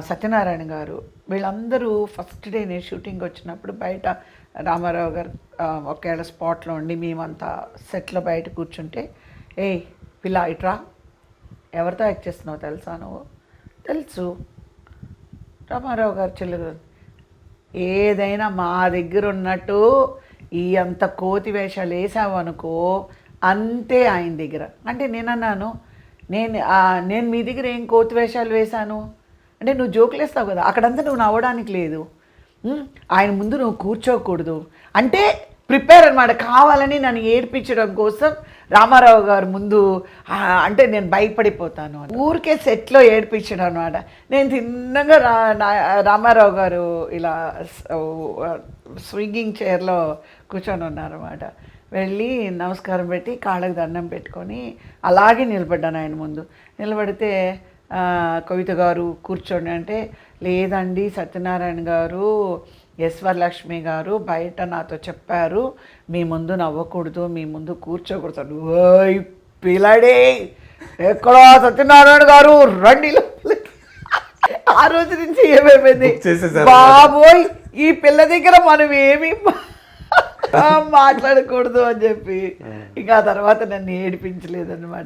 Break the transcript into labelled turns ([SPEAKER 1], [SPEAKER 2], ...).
[SPEAKER 1] సత్యనారాయణ గారు వీళ్ళందరూ first day నేను షూటింగ్ వచ్చినప్పుడు బయట రామారావు గారు ఒకేళ్ళ స్పాట్లో ఉండి మేమంతా సెట్లో బయట కూర్చుంటే ఏయ్ పిల్ల ఇట్రా, ఎవరితో యాక్ట్ చేస్తున్నావు తెలుసా నువ్వు? తెలుసు, రామారావు గారు చెల్లెలు. ఏదైనా మా దగ్గర ఉన్నట్టు ఈ అంత కోతి వేషాలు వేసావు అనుకో అంతే ఆయన దగ్గర. అంటే నేనన్నాను, నేను మీ దగ్గర ఏం కోతి వేషాలు వేశాను అంటే నువ్వు జోకులు వేస్తావు కదా, అక్కడంతా నువ్వు నవ్వడానికి లేదు, ఆయన ముందు నువ్వు కూర్చోకూడదు అంటే ప్రిపేర్ అనమాట. కావాలని నన్ను ఏడ్పించడం కోసం రామారావు గారు ముందు అంటే నేను భయపడిపోతాను, ఊరికే సెట్లో ఏడ్పించడం అనమాట. నేను తిన్నగా రామారావు గారు ఇలా స్వింగింగ్ చైర్లో కూర్చొని ఉన్నారన్నమాట. వెళ్ళి నమస్కారం పెట్టి కాళ్ళకు దండం పెట్టుకొని అలాగే నిలబడ్డాను ఆయన ముందు. నిలబడితే కవిత గారు కూర్చోండి అంటే, లేదండి సత్యనారాయణ గారు, వరలక్ష్మి గారు బయట నాతో చెప్పారు మీ ముందు నవ్వకూడదు, మీ ముందు కూర్చోకూడదు. ఓయ్ పిల్లడే, ఎక్కడో సత్యనారాయణ గారు రండి. ఆ రోజు నుంచి ఏమైపోయింది, బాబోయ్ ఈ పిల్ల దగ్గర మనం ఏమి మాట్లాడకూడదు అని చెప్పి ఇంకా తర్వాత నన్ను ఏడిపించలేదన్నమాట.